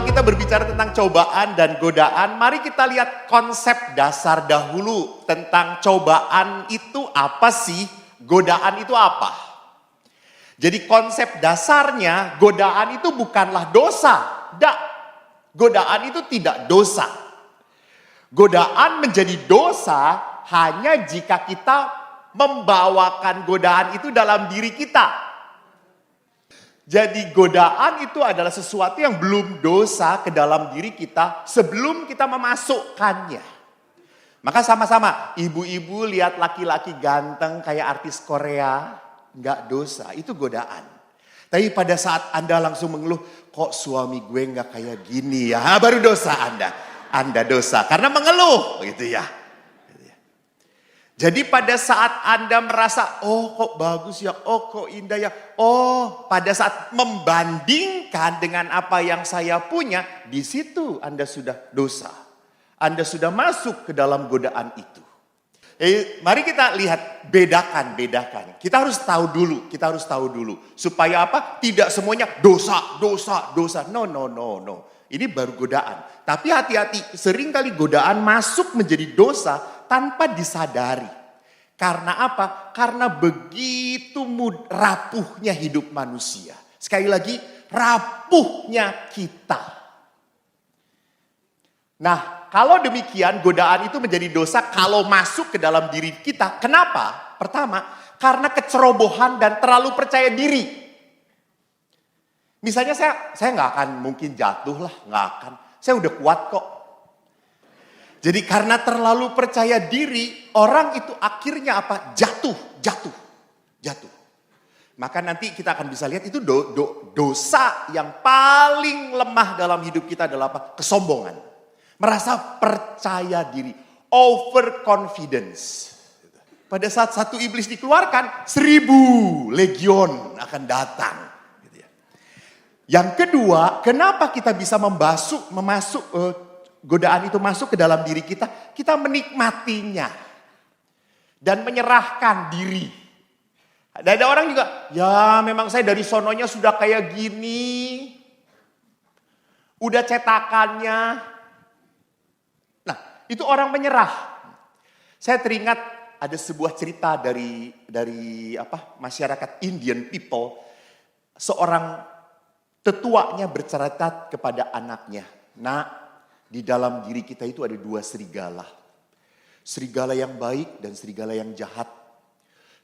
kita berbicara tentang cobaan dan godaan, mari kita lihat konsep dasar dahulu tentang cobaan itu apa sih, godaan itu apa. Jadi konsep dasarnya godaan itu bukanlah dosa. Tidak, godaan itu tidak dosa. Godaan menjadi dosa hanya jika kita membawakan godaan itu dalam diri kita. Jadi godaan itu adalah sesuatu yang belum dosa ke dalam diri kita sebelum kita memasukkannya. Maka sama-sama, ibu-ibu lihat laki-laki ganteng kayak artis Korea, nggak dosa, itu godaan. Tapi pada saat Anda langsung mengeluh, kok suami gue nggak kayak gini ya, baru dosa Anda dosa karena mengeluh gitu ya. Jadi pada saat Anda merasa, oh kok bagus ya, oh kok indah ya. Oh pada saat membandingkan dengan apa yang saya punya, di situ Anda sudah dosa. Anda sudah masuk ke dalam godaan itu. Mari kita lihat, bedakan. Kita harus tahu dulu. Supaya apa? Tidak semuanya dosa. No. Ini baru godaan. Tapi hati-hati, seringkali godaan masuk menjadi dosa tanpa disadari. Karena apa? Karena begitu rapuhnya hidup manusia. Sekali lagi, rapuhnya kita. Nah, kalau demikian godaan itu menjadi dosa kalau masuk ke dalam diri kita. Kenapa? Pertama, karena kecerobohan dan terlalu percaya diri. Misalnya saya nggak akan mungkin jatuh lah, nggak akan. Saya udah kuat kok. Jadi karena terlalu percaya diri, orang itu akhirnya apa? Jatuh. Maka nanti kita akan bisa lihat itu dosa yang paling lemah dalam hidup kita adalah apa? Kesombongan. Merasa percaya diri. Overconfidence. Pada saat satu iblis dikeluarkan, 1000 legion akan datang. Yang kedua, kenapa kita bisa godaan itu masuk ke dalam diri kita? Kita menikmatinya dan menyerahkan diri. Ada orang juga, ya memang saya dari sononya sudah kayak gini, udah cetakannya. Nah, itu orang menyerah. Saya teringat ada sebuah cerita dari masyarakat Indian people, seorang tetuanya bercerita kepada anaknya, "Nak, di dalam diri kita itu ada 2 serigala. Serigala yang baik dan serigala yang jahat.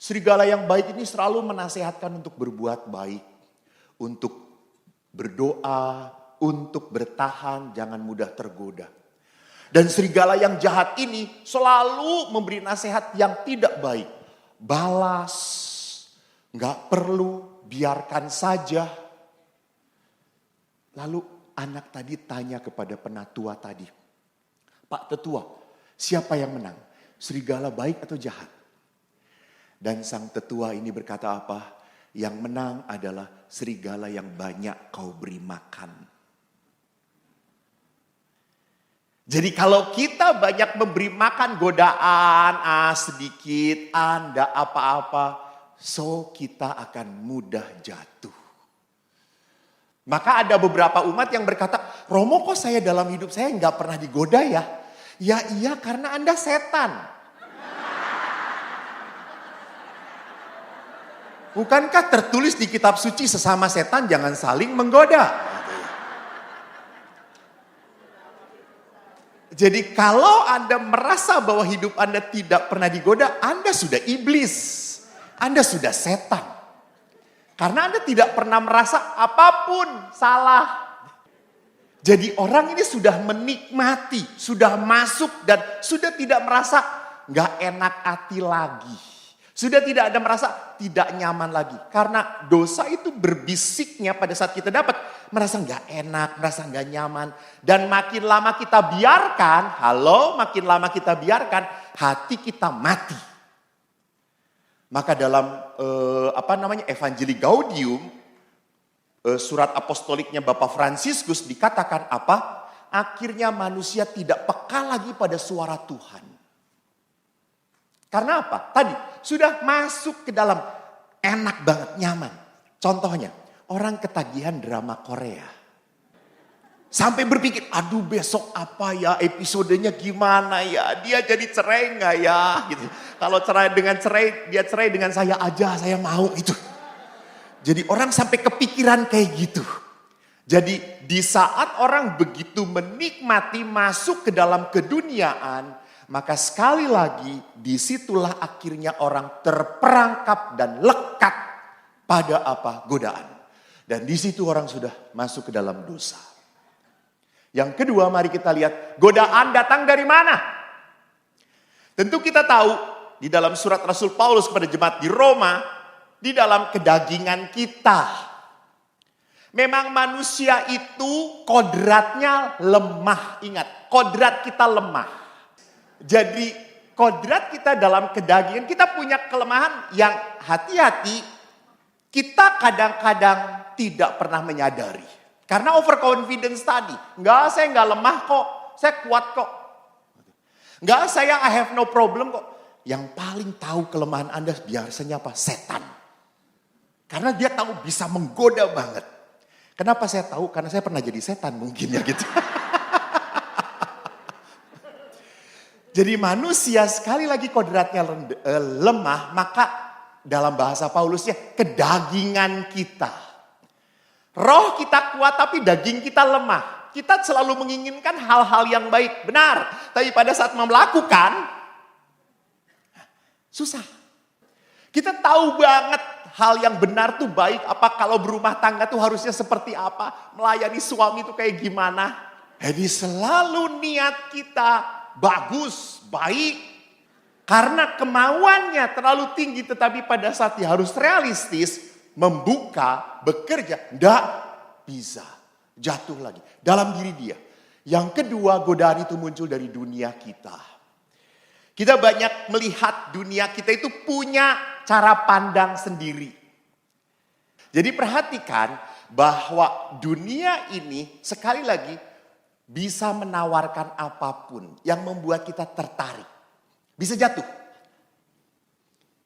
Serigala yang baik ini selalu menasehatkan untuk berbuat baik. Untuk berdoa, untuk bertahan, jangan mudah tergoda. Dan serigala yang jahat ini selalu memberi nasihat yang tidak baik. Balas, gak perlu, biarkan saja." Lalu anak tadi tanya kepada penatua tadi, "Pak Tetua, siapa yang menang? Serigala baik atau jahat?" Dan sang tetua ini berkata apa? "Yang menang adalah serigala yang banyak kau beri makan." Jadi kalau kita banyak memberi makan godaan, sedikit, Anda apa-apa, so kita akan mudah jatuh. Maka ada beberapa umat yang berkata, "Romo kok saya dalam hidup saya nggak pernah digoda ya?" Ya iya, karena Anda setan. Bukankah tertulis di kitab suci sesama setan jangan saling menggoda? Jadi kalau Anda merasa bahwa hidup Anda tidak pernah digoda, Anda sudah iblis. Anda sudah setan. Karena Anda tidak pernah merasa apapun salah. Jadi orang ini sudah menikmati, sudah masuk dan sudah tidak merasa gak enak hati lagi. Sudah tidak ada merasa tidak nyaman lagi. Karena dosa itu berbisiknya pada saat kita dapat. Merasa gak enak, merasa gak nyaman. Dan makin lama kita biarkan, makin lama kita biarkan, hati kita mati. Maka dalam Evangelii Gaudium, surat apostoliknya Bapak Fransiskus dikatakan apa? Akhirnya manusia tidak peka lagi pada suara Tuhan. Karena apa? Tadi sudah masuk ke dalam enak banget, nyaman. Contohnya, orang ketagihan drama Korea. Sampai berpikir, aduh besok apa ya, episodenya gimana ya, dia jadi cerai nggak ya? Gitu. Kalau dia cerai dengan saya aja, saya mau itu. Jadi orang sampai kepikiran kayak gitu. Jadi di saat orang begitu menikmati masuk ke dalam keduniaan, maka sekali lagi disitulah akhirnya orang terperangkap dan lekat pada apa? Godaan. Dan di situ orang sudah masuk ke dalam dosa. Yang kedua, mari kita lihat godaan datang dari mana? Tentu kita tahu di dalam surat Rasul Paulus kepada jemaat di Roma, di dalam kedagingan kita. Memang manusia itu kodratnya lemah. Ingat, kodrat kita lemah. Jadi kodrat kita dalam kedagingan, kita punya kelemahan yang hati-hati kita kadang-kadang tidak pernah menyadari. Karena overconfidence tadi. Saya nggak lemah kok, saya kuat kok. I have no problem kok. Yang paling tahu kelemahan Anda biasanya apa? Setan. Karena dia tahu bisa menggoda banget. Kenapa saya tahu? Karena saya pernah jadi setan mungkin ya gitu. Jadi manusia sekali lagi kodratnya lemah, maka dalam bahasa Paulusnya kedagingan kita. Roh kita kuat tapi daging kita lemah. Kita selalu menginginkan hal-hal yang baik, benar. Tapi pada saat melakukan, susah. Kita tahu banget hal yang benar tuh baik. Apa kalau berumah tangga tuh harusnya seperti apa. Melayani suami tuh kayak gimana. Jadi selalu niat kita bagus, baik. Karena kemauannya terlalu tinggi tetapi pada saat dia harus realistis. Membuka, bekerja, tidak bisa. Jatuh lagi dalam diri dia. Yang kedua, godaan itu muncul dari dunia kita. Kita banyak melihat dunia kita itu punya cara pandang sendiri. Jadi perhatikan bahwa dunia ini sekali lagi bisa menawarkan apapun yang membuat kita tertarik. Bisa jatuh.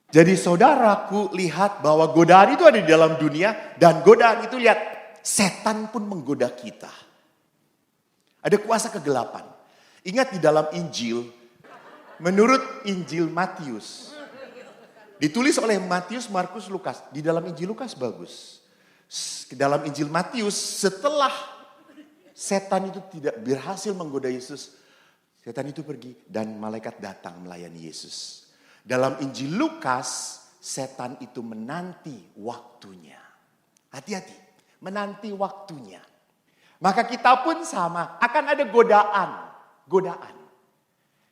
Jadi saudaraku lihat bahwa godaan itu ada di dalam dunia. Dan godaan itu lihat, setan pun menggoda kita. Ada kuasa kegelapan. Ingat di dalam Injil, menurut Injil Matius. Ditulis oleh Matius, Markus, Lukas. Di dalam Injil Lukas bagus. Dalam Injil Matius setelah setan itu tidak berhasil menggoda Yesus. Setan itu pergi dan malaikat datang melayani Yesus. Dalam Injil Lukas, setan itu menanti waktunya. Hati-hati, menanti waktunya. Maka kita pun sama, akan ada godaan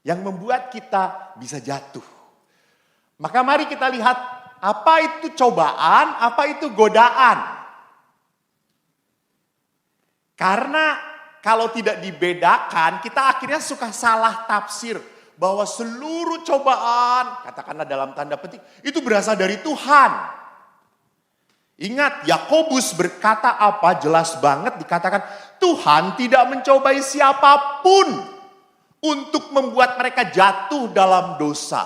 yang membuat kita bisa jatuh. Maka mari kita lihat apa itu cobaan, apa itu godaan. Karena kalau tidak dibedakan, kita akhirnya suka salah tafsir. Bahwa seluruh cobaan, katakanlah dalam tanda petik, itu berasal dari Tuhan. Ingat, Yakobus berkata apa? Jelas banget dikatakan, Tuhan tidak mencobai siapapun untuk membuat mereka jatuh dalam dosa.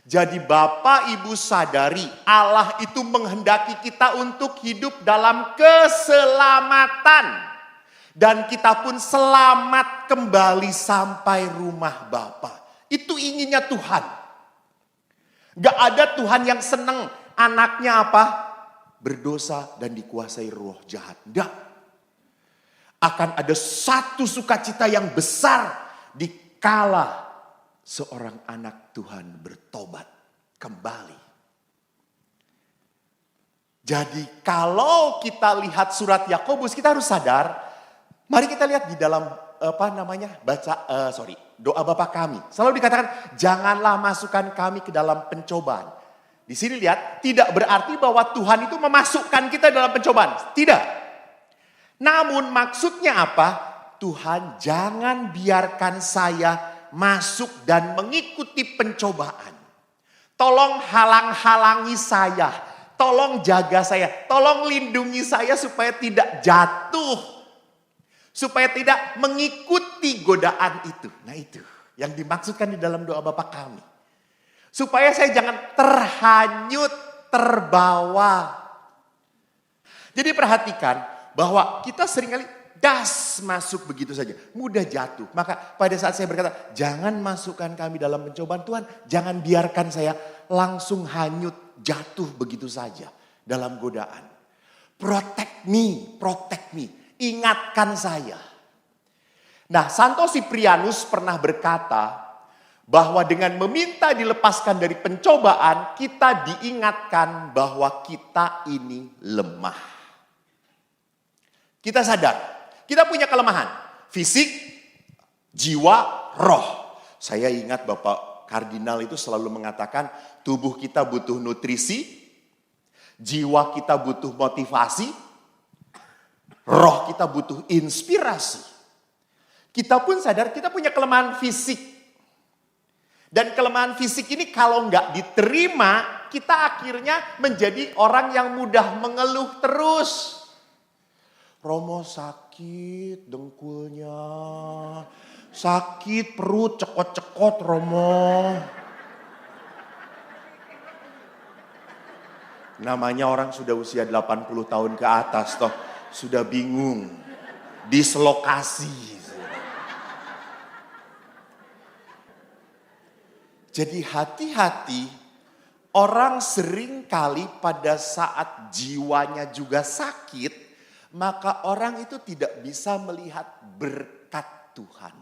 Jadi Bapak Ibu sadari, Allah itu menghendaki kita untuk hidup dalam keselamatan. Dan kita pun selamat kembali sampai rumah Bapa. Itu inginnya Tuhan. Gak ada Tuhan yang senang anaknya apa? Berdosa dan dikuasai roh jahat. Enggak. Akan ada satu sukacita yang besar dikala seorang anak Tuhan bertobat kembali. Jadi kalau kita lihat surat Yakobus, kita harus sadar. Mari kita lihat di dalam doa Bapa kami. Selalu dikatakan janganlah masukkan kami ke dalam pencobaan. Di sini lihat tidak berarti bahwa Tuhan itu memasukkan kita dalam pencobaan. Tidak. Namun maksudnya apa? Tuhan jangan biarkan saya masuk dan mengikuti pencobaan. Tolong halang-halangi saya. Tolong jaga saya. Tolong lindungi saya supaya tidak jatuh. Supaya tidak mengikuti godaan itu. Nah itu yang dimaksudkan di dalam doa Bapa kami. Supaya saya jangan terhanyut, terbawa. Jadi perhatikan bahwa kita seringkali das masuk begitu saja. Mudah jatuh. Maka pada saat saya berkata, jangan masukkan kami dalam pencobaan Tuhan. Jangan biarkan saya langsung hanyut jatuh begitu saja dalam godaan. Protect me. Ingatkan saya. Nah, Santo Siprianus pernah berkata bahwa dengan meminta dilepaskan dari pencobaan, kita diingatkan bahwa kita ini lemah. Kita sadar, kita punya kelemahan. Fisik, jiwa, roh. Saya ingat Bapak Kardinal itu selalu mengatakan, tubuh kita butuh nutrisi, jiwa kita butuh motivasi, roh kita butuh inspirasi. Kita pun sadar kita punya kelemahan fisik. Dan kelemahan fisik ini kalau nggak diterima, kita akhirnya menjadi orang yang mudah mengeluh terus. Romo sakit dengkulnya, sakit perut cekot-cekot Romo. Namanya orang sudah usia 80 tahun ke atas toh, sudah bingung, dislokasi. Jadi hati-hati, orang sering kali pada saat jiwanya juga sakit, maka orang itu tidak bisa melihat berkat Tuhan.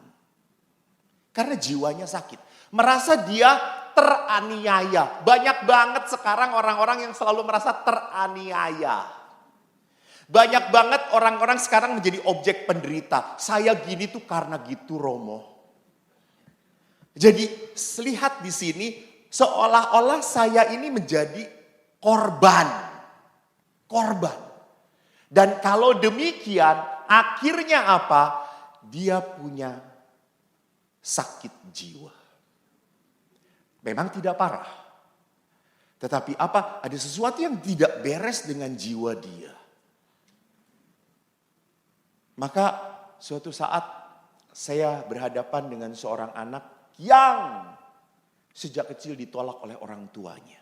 Karena jiwanya sakit. Merasa dia teraniaya. Banyak banget sekarang orang-orang yang selalu merasa teraniaya. Banyak banget orang-orang sekarang menjadi objek penderita. Saya gini tuh karena gitu Romo. Jadi lihat di sini seolah-olah saya ini menjadi korban. Dan kalau demikian akhirnya apa? Dia punya sakit jiwa. Memang tidak parah. Tetapi apa? Ada sesuatu yang tidak beres dengan jiwa dia. Maka suatu saat saya berhadapan dengan seorang anak yang sejak kecil ditolak oleh orang tuanya.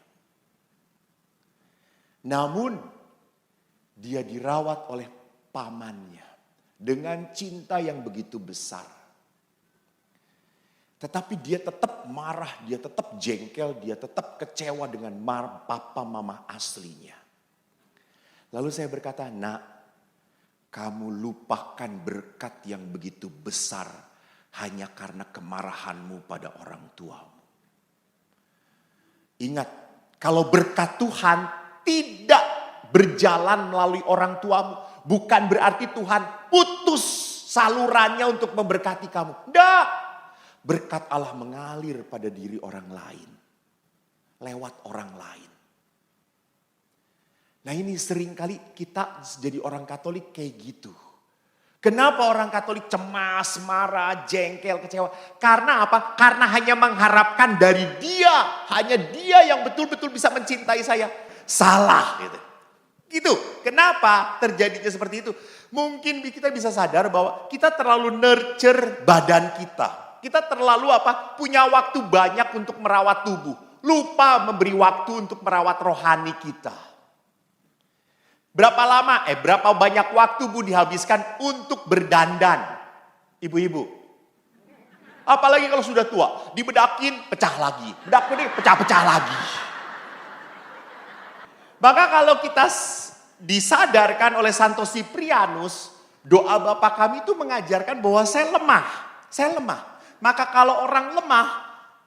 Namun dia dirawat oleh pamannya dengan cinta yang begitu besar. Tetapi dia tetap marah, dia tetap jengkel, dia tetap kecewa dengan papa mama aslinya. Lalu saya berkata, "Nak, kamu lupakan berkat yang begitu besar hanya karena kemarahanmu pada orang tuamu. Ingat, kalau berkat Tuhan tidak berjalan melalui orang tuamu, bukan berarti Tuhan putus salurannya untuk memberkati kamu. Tidak. Berkat Allah mengalir pada diri orang lain. Lewat orang lain. Nah ini seringkali kita jadi orang Katolik kayak gitu. Kenapa orang Katolik cemas, marah, jengkel, kecewa? Karena apa? Karena hanya mengharapkan dari dia. Hanya dia yang betul-betul bisa mencintai saya. Salah gitu. Gitu. Kenapa terjadinya seperti itu? Mungkin kita bisa sadar bahwa kita terlalu nurture badan kita. Kita terlalu apa? Punya waktu banyak untuk merawat tubuh. Lupa memberi waktu untuk merawat rohani kita. Berapa banyak waktu Bu dihabiskan untuk berdandan. Ibu-ibu. Apalagi kalau sudah tua. Dibedakin, pecah lagi. Bedakin, pecah-pecah lagi. Maka kalau kita disadarkan oleh Santo Siprianus, doa Bapa kami itu mengajarkan bahwa saya lemah. Saya lemah. Maka kalau orang lemah,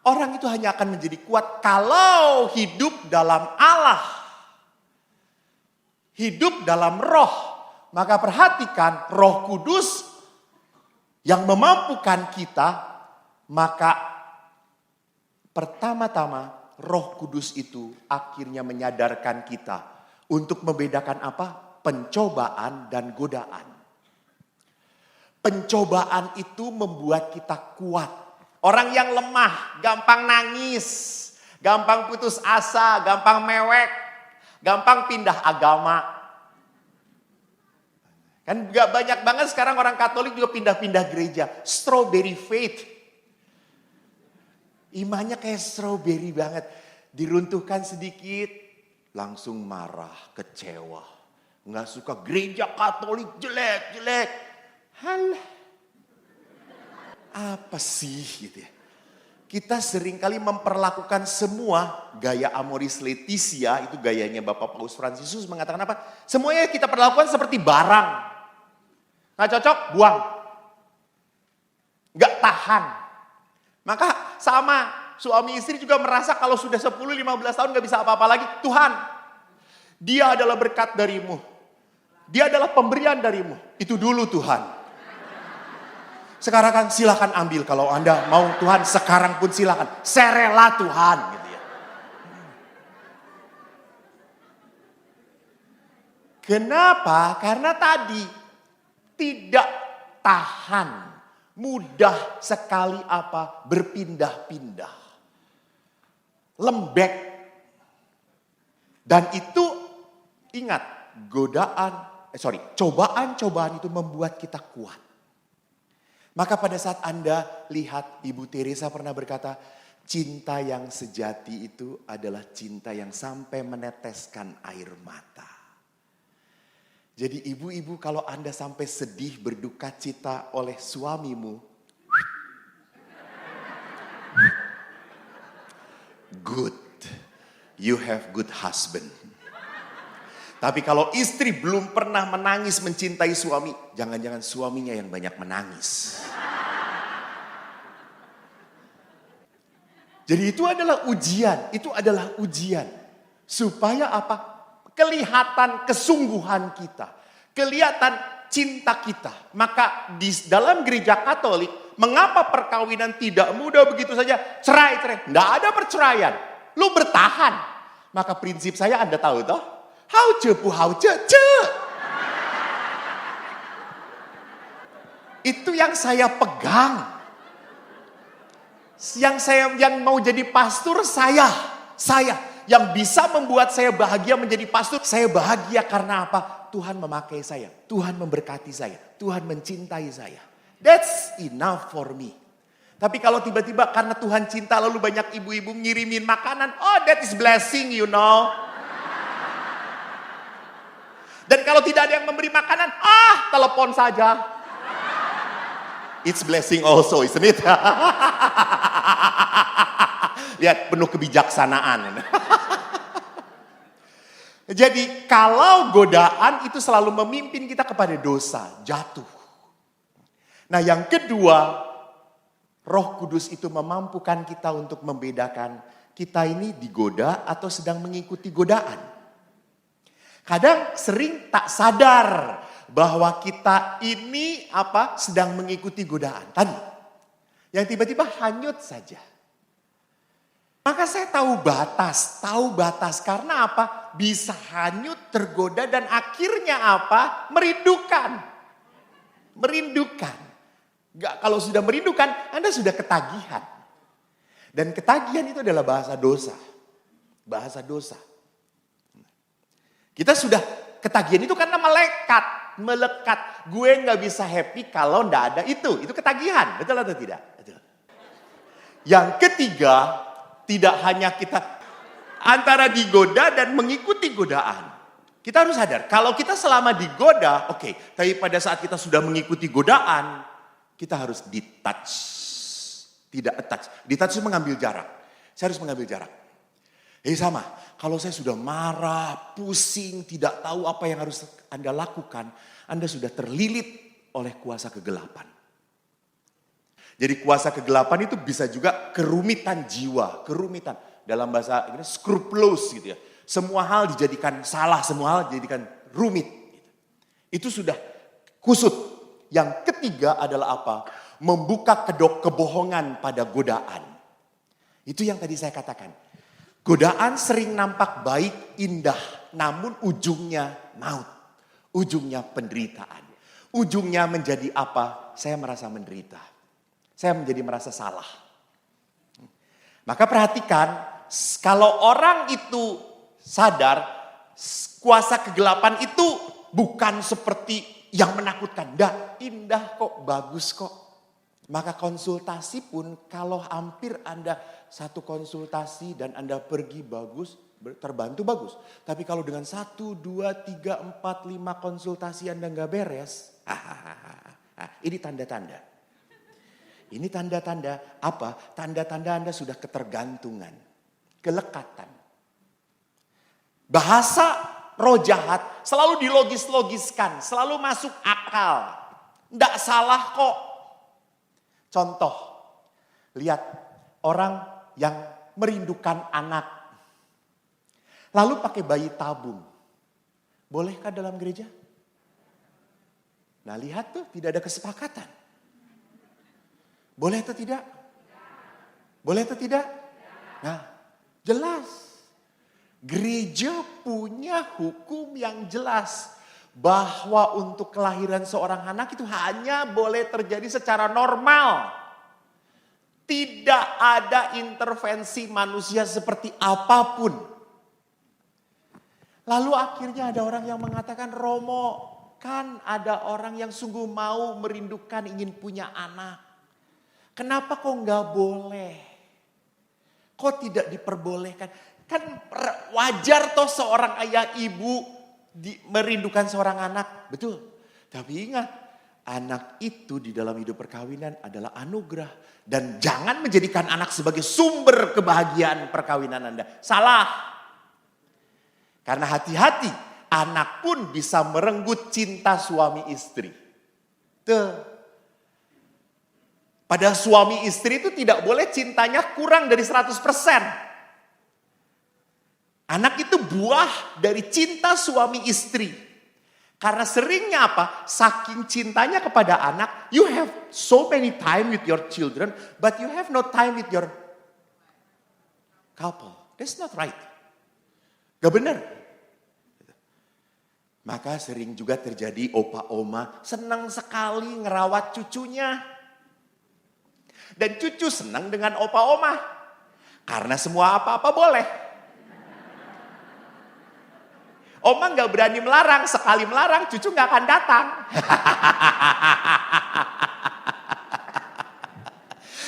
orang itu hanya akan menjadi kuat kalau hidup dalam Allah. Hidup dalam roh. Maka perhatikan Roh Kudus yang memampukan kita. Maka pertama-tama Roh Kudus itu akhirnya menyadarkan kita. Untuk membedakan apa? Pencobaan dan godaan. Pencobaan itu membuat kita kuat. Orang yang lemah, gampang nangis. Gampang putus asa, gampang mewek. Gampang pindah agama. Kan gak banyak banget sekarang orang Katolik juga pindah-pindah gereja. Strawberry faith. Imannya kayak strawberry banget. Diruntuhkan sedikit, langsung marah, kecewa. Gak suka gereja Katolik jelek-jelek. Halah, apa sih gitu ya. Kita seringkali memperlakukan semua gaya Amoris Laetitia, itu gayanya Bapak Paus Fransisius mengatakan apa? Semuanya kita perlakukan seperti barang. Nggak cocok, buang. Nggak tahan. Maka sama suami istri juga merasa kalau sudah 10-15 tahun nggak bisa apa-apa lagi. Tuhan, dia adalah berkat darimu. Dia adalah pemberian darimu. Itu dulu Tuhan. Sekarang kan silakan ambil kalau Anda mau Tuhan, sekarang pun silakan. Saya rela Tuhan gitu ya. Kenapa? Karena tadi tidak tahan. Mudah sekali apa? Berpindah-pindah. Lembek. Dan itu ingat, cobaan-cobaan itu membuat kita kuat. Maka pada saat Anda lihat Ibu Teresa pernah berkata, cinta yang sejati itu adalah cinta yang sampai meneteskan air mata. Jadi ibu-ibu kalau Anda sampai sedih berduka cita oleh suamimu, good, you have good husband. Tapi kalau istri belum pernah menangis mencintai suami, jangan-jangan suaminya yang banyak menangis. Jadi itu adalah ujian. Supaya apa? Kelihatan kesungguhan kita. Kelihatan cinta kita. Maka di dalam gereja Katolik, mengapa perkawinan tidak mudah begitu saja? Cerai. Nggak ada perceraian. Lu bertahan. Maka prinsip saya Anda tahu toh? Itu yang saya pegang. Yang mau jadi pastor saya yang bisa membuat saya bahagia menjadi pastor. Saya bahagia karena apa? Tuhan memakai saya, Tuhan memberkati saya, Tuhan mencintai saya. That's enough for me. Tapi kalau tiba-tiba karena Tuhan cinta lalu banyak ibu-ibu ngirimin makanan, oh that is blessing you know. Dan kalau tidak ada yang memberi makanan, telepon saja. It's blessing also, isn't it? Lihat, penuh kebijaksanaan. Jadi kalau godaan itu selalu memimpin kita kepada dosa, jatuh. Nah yang kedua, Roh Kudus itu memampukan kita untuk membedakan kita ini digoda atau sedang mengikuti godaan. Kadang sering tak sadar bahwa kita ini sedang mengikuti godaan tadi. Yang tiba-tiba hanyut saja. Maka saya tahu batas karena apa? Bisa hanyut, tergoda dan akhirnya apa? Merindukan. Kalau sudah merindukan, Anda sudah ketagihan. Dan ketagihan itu adalah bahasa dosa. Kita sudah ketagihan itu karena melekat. Gue gak bisa happy kalau gak ada itu. Itu ketagihan, betul atau tidak? Betul. Yang ketiga, tidak hanya kita antara digoda dan mengikuti godaan. Kita harus sadar, kalau kita selama digoda, oke. Tapi pada saat kita sudah mengikuti godaan, kita harus detach. Tidak attach. Detach itu mengambil jarak. Saya harus mengambil jarak. Sama, kalau saya sudah marah, pusing, tidak tahu apa yang harus Anda lakukan, Anda sudah terlilit oleh kuasa kegelapan. Jadi kuasa kegelapan itu bisa juga kerumitan jiwa, dalam bahasa Inggris scrupulous gitu ya. Semua hal dijadikan salah, semua hal dijadikan rumit. Itu sudah kusut. Yang ketiga adalah apa? Membuka kedok kebohongan pada godaan. Itu yang tadi saya katakan. Godaan sering nampak baik, indah, namun ujungnya maut. Ujungnya penderitaan. Ujungnya menjadi apa? Saya merasa menderita. Saya merasa salah. Maka perhatikan, kalau orang itu sadar, kuasa kegelapan itu bukan seperti yang menakutkan. Indah kok, bagus kok. Maka konsultasi pun kalau hampir Anda satu konsultasi dan Anda pergi bagus, terbantu bagus. Tapi kalau dengan 1, 2, 3, 4, 5 konsultasi Anda nggak beres, Nah, ini tanda-tanda. Ini tanda-tanda apa? Tanda-tanda Anda sudah ketergantungan, kelekatan. Bahasa roh jahat selalu dilogis-logiskan, selalu masuk akal. Tidak salah kok. Contoh, lihat orang yang merindukan anak. Lalu pakai bayi tabung. Bolehkah dalam gereja? Nah lihat tuh, tidak ada kesepakatan. Boleh atau tidak? Boleh atau tidak? Nah, jelas. Gereja punya hukum yang jelas. Bahwa untuk kelahiran seorang anak itu hanya boleh terjadi secara normal. Tidak ada intervensi manusia seperti apapun. Lalu akhirnya ada orang yang mengatakan, Romo, kan ada orang yang sungguh mau merindukan ingin punya anak. Kenapa kok nggak boleh? Kok tidak diperbolehkan? Kan wajar toh seorang ayah ibu merindukan seorang anak. Betul. Tapi ingat, anak itu di dalam hidup perkawinan adalah anugerah. Dan jangan menjadikan anak sebagai sumber kebahagiaan perkawinan Anda. Salah. Karena hati-hati, anak pun bisa merenggut cinta suami istri. Tuh. Pada suami istri itu tidak boleh cintanya kurang dari 100%. Anak itu buah dari cinta suami istri. Karena seringnya apa? Saking cintanya kepada anak, you have so many time with your children, but you have no time with your couple. That's not right. Gak benar. Maka sering juga terjadi opa oma senang sekali ngerawat cucunya. Dan cucu senang dengan opa oma. Karena semua apa-apa boleh. Oma gak berani melarang. Sekali melarang cucu gak akan datang.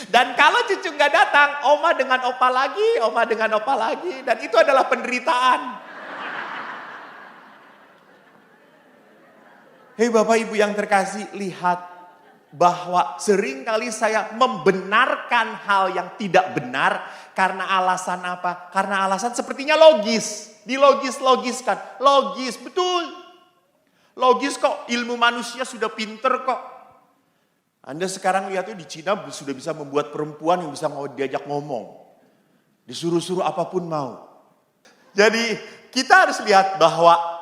Dan kalau cucu gak datang, oma dengan opa lagi, oma dengan opa lagi. Dan itu adalah penderitaan. Hei Bapak Ibu yang terkasih, lihat. Bahwa seringkali saya membenarkan hal yang tidak benar karena alasan apa? Karena alasan sepertinya logis, dilogis-logiskan. Logis, betul. Logis kok, ilmu manusia sudah pinter kok. Anda sekarang lihat di Cina sudah bisa membuat perempuan yang bisa mau diajak ngomong. Disuruh-suruh apapun mau. Jadi kita harus lihat bahwa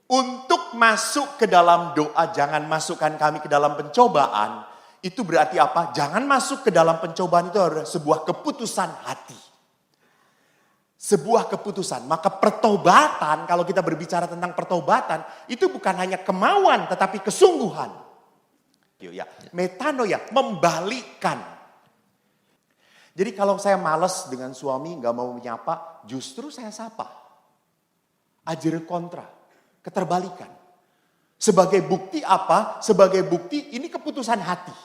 untuk masuk ke dalam doa, jangan masukkan kami ke dalam pencobaan. Itu berarti apa? Jangan masuk ke dalam pencobaan itu adalah sebuah keputusan hati. Sebuah keputusan. Maka pertobatan, kalau kita berbicara tentang pertobatan, itu bukan hanya kemauan tetapi kesungguhan. Metanoia, membalikkan. Jadi kalau saya malas dengan suami, gak mau menyapa, justru saya sapa. Ajar kontra. Keterbalikan. Sebagai bukti apa? Sebagai bukti ini keputusan hati.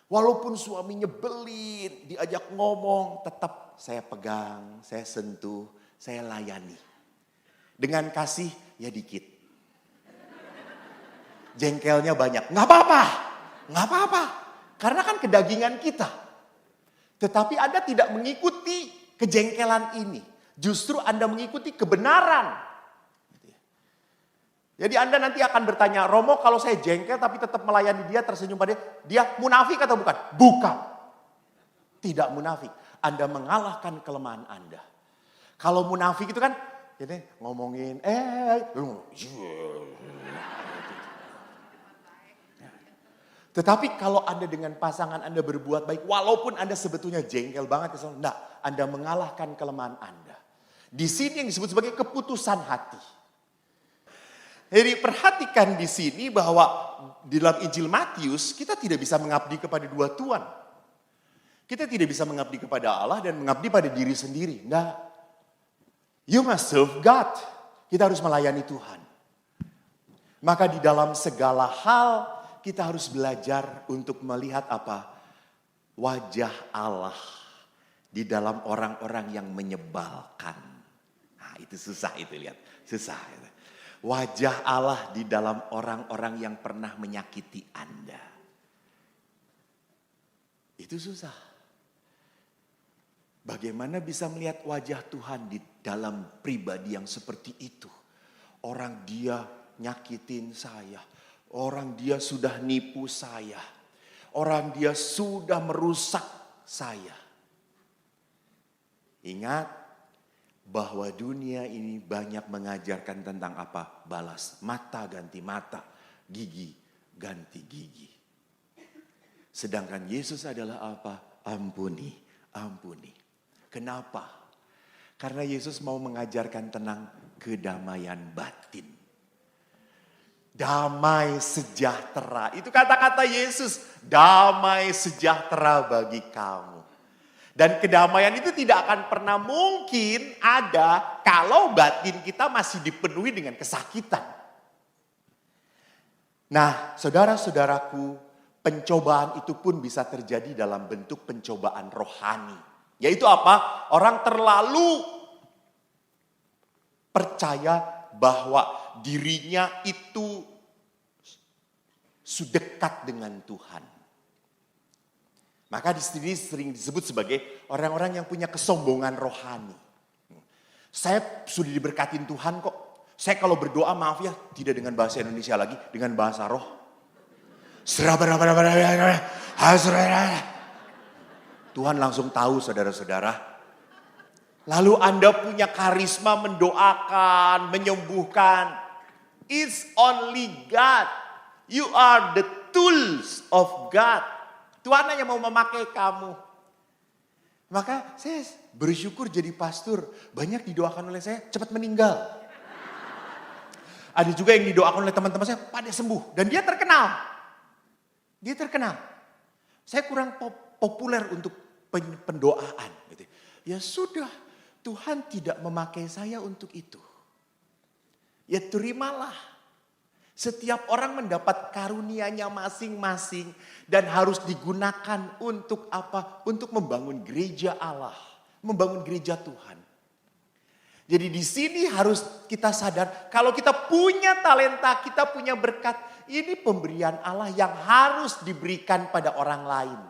Walaupun suami nyebelin, diajak ngomong, tetap saya pegang, saya sentuh, saya layani. Dengan kasih ya dikit. Jengkelnya banyak, nggak apa-apa, nggak apa-apa. Karena kan kedagingan kita. Tetapi Anda tidak mengikuti kejengkelan ini. Justru Anda mengikuti kebenaran. Jadi Anda nanti akan bertanya, Romo kalau saya jengkel tapi tetap melayani dia, tersenyum pada dia munafik atau bukan? Bukan. Tidak munafik. Anda mengalahkan kelemahan Anda. Kalau munafik itu kan jadi ngomongin, tetapi kalau Anda dengan pasangan Anda berbuat baik, walaupun Anda sebetulnya jengkel banget, enggak, Anda mengalahkan kelemahan Anda. Di sini yang disebut sebagai keputusan hati. Jadi perhatikan di sini bahwa di dalam Injil Matius kita tidak bisa mengabdi kepada dua tuan. Kita tidak bisa mengabdi kepada Allah dan mengabdi pada diri sendiri. Enggak. You must serve God. Kita harus melayani Tuhan. Maka di dalam segala hal kita harus belajar untuk melihat apa? Wajah Allah di dalam orang-orang yang menyebalkan. Nah itu susah itu lihat. Susah itu. wajah Allah di dalam orang-orang yang pernah menyakiti Anda. Itu susah. Bagaimana bisa melihat wajah Tuhan di dalam pribadi yang seperti itu? Orang dia nyakitin saya. Orang dia sudah nipu saya. Orang dia sudah merusak saya. Ingat bahwa dunia ini banyak mengajarkan tentang apa? Balas mata ganti mata, gigi ganti gigi. Sedangkan Yesus adalah apa? Ampuni, ampuni. Kenapa? Karena Yesus mau mengajarkan tentang kedamaian batin. Damai sejahtera. Itu kata-kata Yesus. Damai sejahtera bagi kamu. Dan kedamaian itu tidak akan pernah mungkin ada kalau batin kita masih dipenuhi dengan kesakitan. Nah, saudara-saudaraku, pencobaan itu pun bisa terjadi dalam bentuk pencobaan rohani. Yaitu apa? Orang terlalu percaya bahwa dirinya itu sedekat dengan Tuhan. Maka di sini sering disebut sebagai orang-orang yang punya kesombongan rohani. Saya sudah diberkatin Tuhan kok. Saya kalau berdoa, maaf ya, tidak dengan bahasa Indonesia lagi, dengan bahasa roh. Tuhan langsung tahu saudara-saudara. Lalu Anda punya karisma mendoakan, menyembuhkan. It's only God. You are the tools of God. Tuhan hanya mau memakai kamu. Maka saya bersyukur jadi pastor. Banyak didoakan oleh saya cepat meninggal. Ada juga yang didoakan oleh teman-teman saya pada sembuh. Dan dia terkenal. Dia terkenal. Saya kurang populer untuk pendoaan. Ya sudah, Tuhan tidak memakai saya untuk itu. Ya terimalah. Setiap orang mendapat karunia-Nya masing-masing dan harus digunakan untuk apa? Untuk membangun gereja Allah, membangun gereja Tuhan. Jadi di sini harus kita sadar kalau kita punya talenta, kita punya berkat, ini pemberian Allah yang harus diberikan pada orang lain.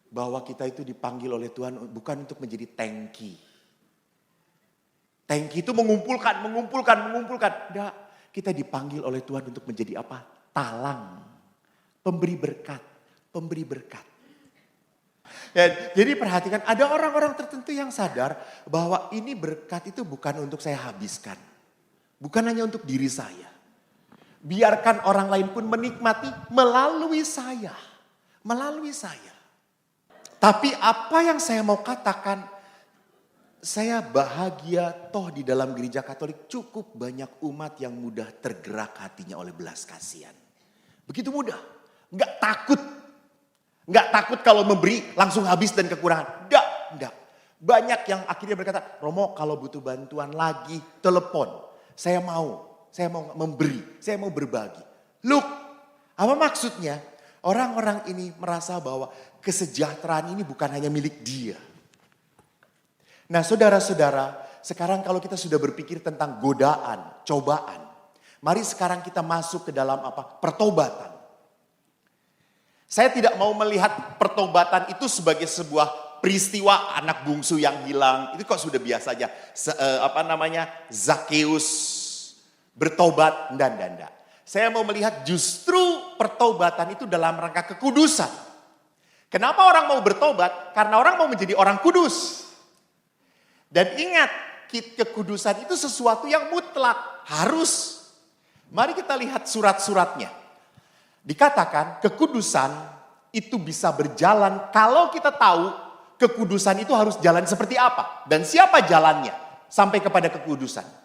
Bahwa kita itu dipanggil oleh Tuhan bukan untuk menjadi tangki. Tangki itu mengumpulkan. Enggak. Kita dipanggil oleh Tuhan untuk menjadi apa? Talang. Pemberi berkat. Ya, jadi perhatikan ada orang-orang tertentu yang sadar bahwa ini berkat itu bukan untuk saya habiskan. Bukan hanya untuk diri saya. Biarkan orang lain pun menikmati melalui saya. Melalui saya. Tapi apa yang saya mau katakan, saya bahagia toh di dalam gereja Katolik cukup banyak umat yang mudah tergerak hatinya oleh belas kasihan. Begitu mudah. Enggak takut. Enggak takut kalau memberi langsung habis dan kekurangan. Enggak. Banyak yang akhirnya berkata, Romo kalau butuh bantuan lagi telepon. Saya mau memberi, saya mau berbagi. Look, apa maksudnya? Orang-orang ini merasa bahwa kesejahteraan ini bukan hanya milik dia. Nah saudara-saudara, sekarang kalau kita sudah berpikir tentang godaan, cobaan. Mari sekarang kita masuk ke dalam apa? Pertobatan. Saya tidak mau melihat pertobatan itu sebagai sebuah peristiwa anak bungsu yang hilang. Itu kok sudah biasa aja. Zakeus bertobat, enggak. Saya mau melihat justru pertobatan itu dalam rangka kekudusan. Kenapa orang mau bertobat? Karena orang mau menjadi orang kudus. Dan ingat, kekudusan itu sesuatu yang mutlak, harus. Mari kita lihat surat-suratnya. Dikatakan kekudusan itu bisa berjalan kalau kita tahu kekudusan itu harus jalan seperti apa. Dan siapa jalannya sampai kepada kekudusan.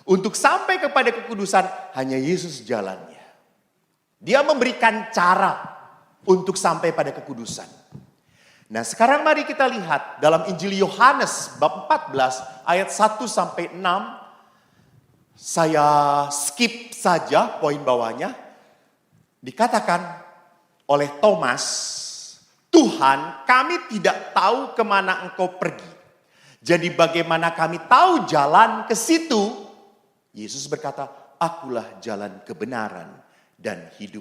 Untuk sampai kepada kekudusan hanya Yesus jalannya. Dia memberikan cara untuk sampai pada kekudusan. Nah sekarang mari kita lihat dalam Injil Yohanes bab 14 ayat 1 sampai 6. Saya skip saja poin bawahnya. Dikatakan oleh Thomas, Tuhan kami tidak tahu kemana engkau pergi. Jadi bagaimana kami tahu jalan ke situ? Yesus berkata, akulah jalan kebenaran dan hidup.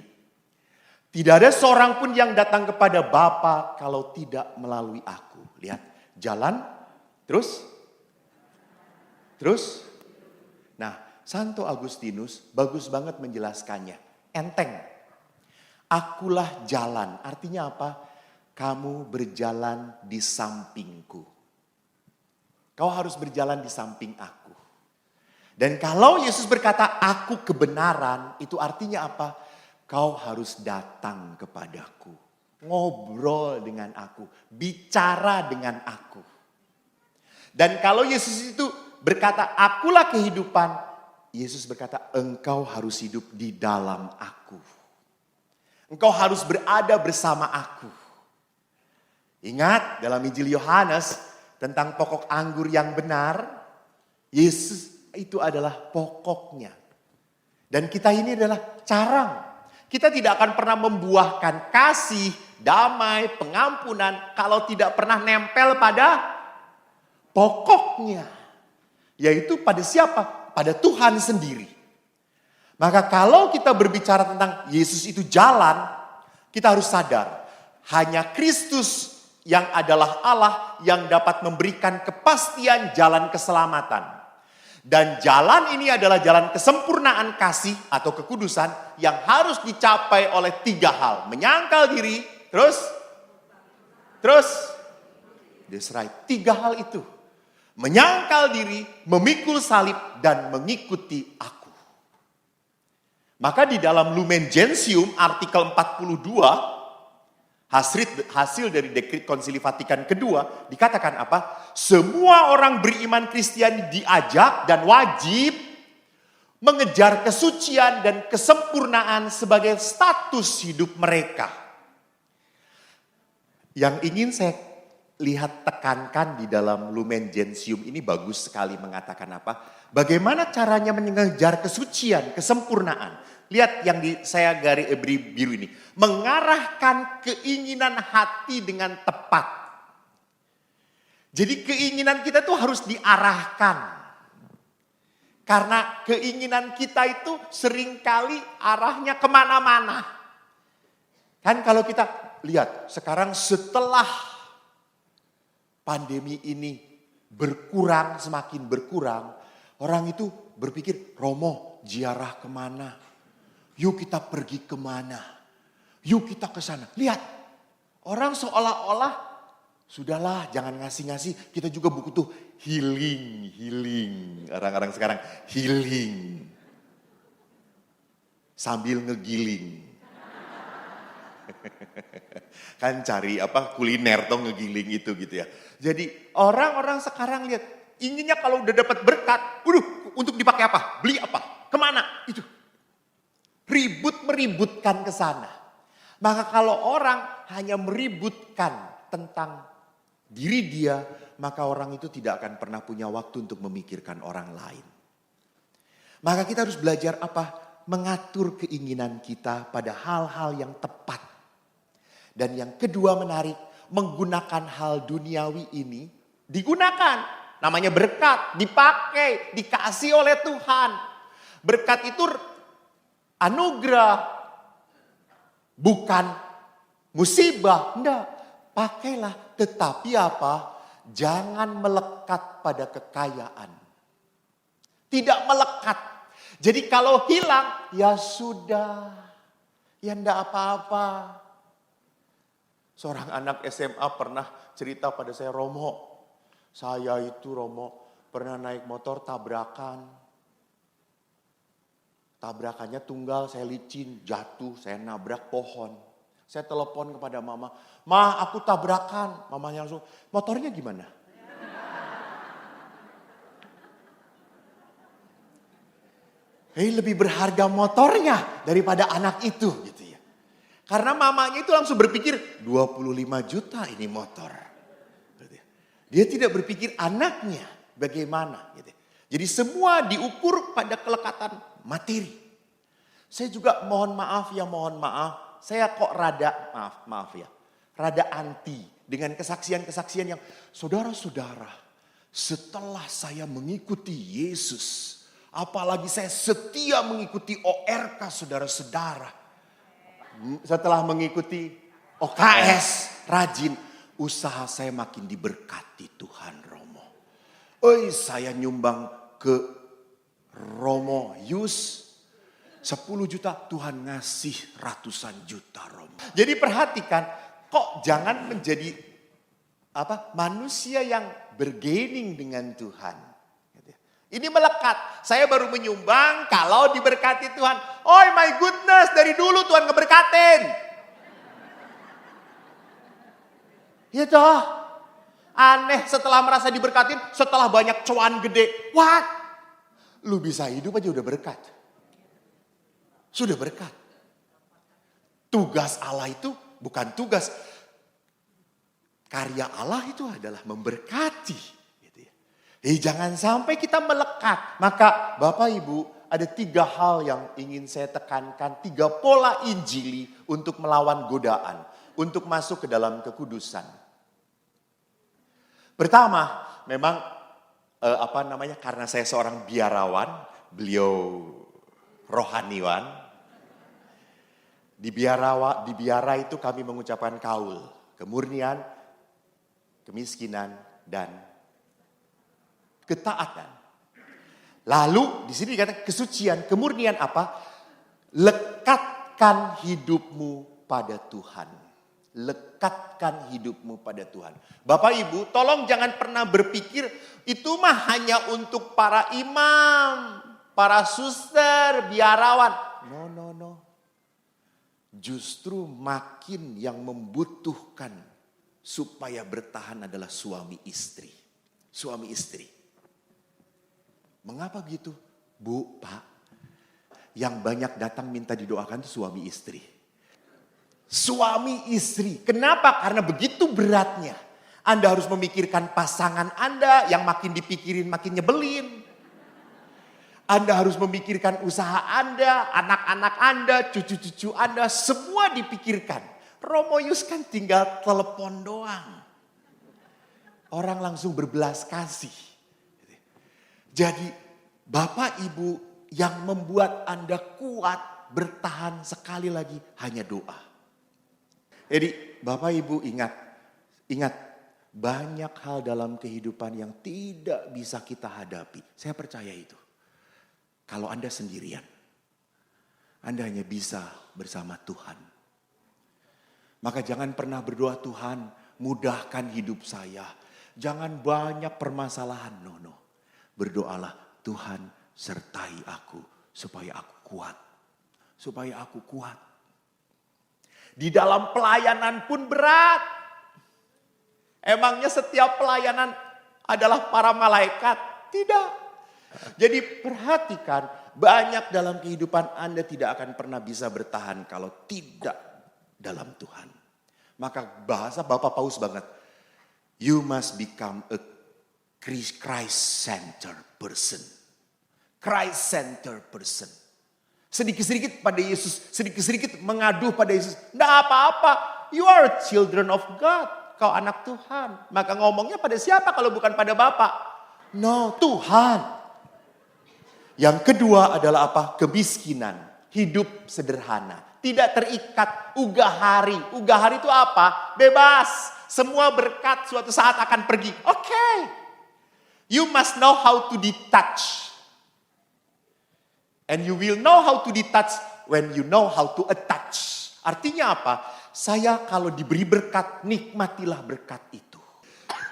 Tidak ada seorang pun yang datang kepada Bapa kalau tidak melalui aku. Lihat, jalan, terus. Nah, Santo Agustinus bagus banget menjelaskannya. Enteng. Akulah jalan, artinya apa? Kamu berjalan di sampingku. Kau harus berjalan di samping aku. Dan kalau Yesus berkata, aku kebenaran, itu artinya apa? Kau harus datang kepadaku. Ngobrol dengan aku. Bicara dengan aku. Dan kalau Yesus itu berkata, akulah kehidupan. Yesus berkata, engkau harus hidup di dalam aku. Engkau harus berada bersama aku. Ingat dalam Injil Yohanes tentang pokok anggur yang benar. Yesus itu adalah pokoknya. Dan kita ini adalah carang. Kita tidak akan pernah membuahkan kasih, damai, pengampunan kalau tidak pernah nempel pada pokoknya. Yaitu pada siapa? Pada Tuhan sendiri. Maka kalau kita berbicara tentang Yesus itu jalan, kita harus sadar. Hanya Kristus yang adalah Allah yang dapat memberikan kepastian jalan keselamatan. Dan jalan ini adalah jalan kesempurnaan kasih atau kekudusan yang harus dicapai oleh 3 hal. Menyangkal diri, terus. That's right, 3 hal itu. Menyangkal diri, memikul salib, dan mengikuti aku. Maka di dalam Lumen Gentium artikel 42, hasil dari Dekret Konsili Vatikan kedua, dikatakan apa? Semua orang beriman Kristiani diajak dan wajib mengejar kesucian dan kesempurnaan sebagai status hidup mereka. Yang ingin saya lihat tekankan di dalam Lumen Gentium ini bagus sekali mengatakan apa? Bagaimana caranya mengejar kesucian, kesempurnaan. Lihat yang saya garis biru ini. Mengarahkan keinginan hati dengan tepat. Jadi keinginan kita tuh harus diarahkan. Karena keinginan kita itu seringkali arahnya kemana-mana. Kan kalau kita lihat sekarang setelah pandemi ini berkurang, semakin berkurang. Orang itu berpikir, Romo ziarah kemana? Yuk kita pergi kemana? Yuk kita ke sana. Lihat, orang seolah-olah, sudahlah jangan ngasih-ngasih. Kita juga butuh healing. Orang-orang sekarang healing. Sambil ngegiling. Kan cari kuliner atau ngegiling itu gitu ya. Jadi orang-orang sekarang lihat, inginnya kalau udah dapat berkat, untuk dipakai apa? Beli apa? Kemana? Itu. Meributkan ke sana. Maka kalau orang hanya meributkan tentang diri dia, maka orang itu tidak akan pernah punya waktu untuk memikirkan orang lain. Maka kita harus belajar apa? Mengatur keinginan kita pada hal-hal yang tepat. Dan yang kedua menarik, menggunakan hal duniawi ini digunakan. Namanya berkat, dipakai, dikasih oleh Tuhan. Berkat itu anugerah, bukan musibah. Enggak, pakailah. Tetapi apa? Jangan melekat pada kekayaan. Tidak melekat. Jadi kalau hilang, ya sudah. Ya enggak apa-apa. Seorang anak SMA pernah cerita pada saya, Romo, saya itu pernah naik motor tabrakan. Tabrakannya tunggal, saya licin, jatuh, saya nabrak pohon. Saya telepon kepada mama, Ma aku tabrakan. Mamanya langsung, motornya gimana? Lebih berharga motornya daripada anak itu gitu ya. Karena mamanya itu langsung berpikir 25 juta ini motor. Dia tidak berpikir anaknya bagaimana gitu. Jadi semua diukur pada kelekatan materi. Saya juga mohon maaf. Saya kok rada rada anti dengan kesaksian-kesaksian yang saudara-saudara, setelah saya mengikuti Yesus, Apalagi saya setia mengikuti ORK saudara-saudara. Setelah mengikuti OKS, rajin. Usaha saya makin diberkati Tuhan Romo. Saya nyumbang ke Romo Yus 10 juta, Tuhan ngasih ratusan juta Romo. Jadi perhatikan, kok jangan menjadi manusia yang bergaining dengan Tuhan. Ini melekat. Saya baru menyumbang kalau diberkati Tuhan. Oh my goodness, dari dulu Tuhan ngeberkatin. Ya toh. Aneh setelah merasa diberkatin, setelah banyak cuan gede. What? Lu bisa hidup aja udah berkat. Sudah berkat. Tugas Allah itu bukan tugas. Karya Allah itu adalah memberkati. Jangan sampai kita melekat. Maka Bapak Ibu, ada 3 hal yang ingin saya tekankan. 3 pola injili untuk melawan godaan. Untuk masuk ke dalam kekudusan. Pertama, memang karena saya seorang biarawan, beliau rohaniwan. Di biara itu kami mengucapkan kaul, kemurnian, kemiskinan, dan ketaatan. Lalu di sini dikatakan kesucian, kemurnian apa? Lekatkan hidupmu pada Tuhan. Lekatkan hidupmu pada Tuhan. Bapak Ibu, tolong jangan pernah berpikir itu mah hanya untuk para imam, para suster, biarawan. No. Justru makin yang membutuhkan supaya bertahan adalah suami istri. Suami istri. Mengapa begitu? Bu, Pak, yang banyak datang minta didoakan itu suami istri. Suami istri. Kenapa? Karena begitu beratnya. Anda harus memikirkan pasangan Anda yang makin dipikirin makin nyebelin. Anda harus memikirkan usaha Anda, anak-anak Anda, cucu-cucu Anda, semua dipikirkan. Romo Yus kan tinggal telepon doang. Orang langsung berbelas kasih. Jadi Bapak Ibu yang membuat Anda kuat bertahan sekali lagi hanya doa. Jadi Bapak Ibu ingat banyak hal dalam kehidupan yang tidak bisa kita hadapi. Saya percaya itu. Kalau Anda sendirian, Anda hanya bisa bersama Tuhan. Maka jangan pernah berdoa, Tuhan mudahkan hidup saya. Jangan banyak permasalahan, no. Berdoalah, Tuhan sertai aku supaya aku kuat. Supaya aku kuat. Di dalam pelayanan pun berat. Emangnya setiap pelayanan adalah para malaikat? Tidak. Jadi perhatikan, banyak dalam kehidupan Anda tidak akan pernah bisa bertahan kalau tidak dalam Tuhan. Maka bahasa Bapak Paus banget. You must become a Christ-centered person. Christ-centered person. Sedikit-sedikit pada Yesus, sedikit-sedikit mengadu pada Yesus. Tidak apa-apa, you are children of God. Kau anak Tuhan. Maka ngomongnya pada siapa kalau bukan pada Bapak? No, Tuhan. Yang kedua adalah apa? Kemiskinan. Hidup sederhana. Tidak terikat ugahari. Ugahari itu apa? Bebas. Semua berkat suatu saat akan pergi. Oke. You must know how to detach. And you will know how to detach when you know how to attach. Artinya apa? Saya kalau diberi berkat, nikmatilah berkat itu.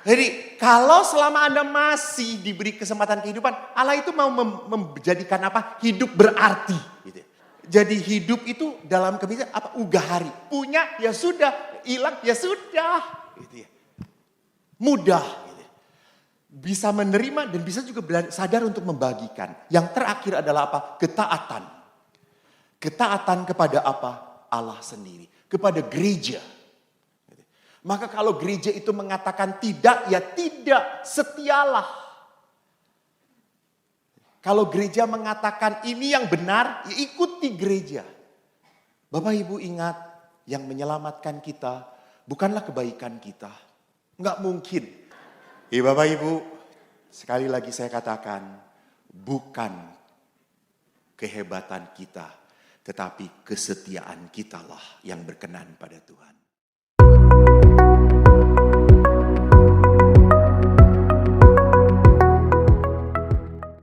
Jadi kalau selama Anda masih diberi kesempatan kehidupan, Allah itu mau menjadikan apa? Hidup berarti. Gitu. Jadi hidup itu dalam kebiasaan apa? Ugahari. Punya ya sudah, hilang ya sudah. Gitu ya. Mudah. Bisa menerima dan bisa juga sadar untuk membagikan. Yang terakhir adalah apa? Ketaatan. Ketaatan kepada apa? Allah sendiri. Kepada gereja. Maka kalau gereja itu mengatakan tidak, ya tidak. Setialah. Kalau gereja mengatakan ini yang benar, ya ikuti gereja. Bapak Ibu ingat, yang menyelamatkan kita bukanlah kebaikan kita. Enggak mungkin. Bapak Ibu, sekali lagi saya katakan, bukan kehebatan kita, tetapi kesetiaan kitalah yang berkenan pada Tuhan.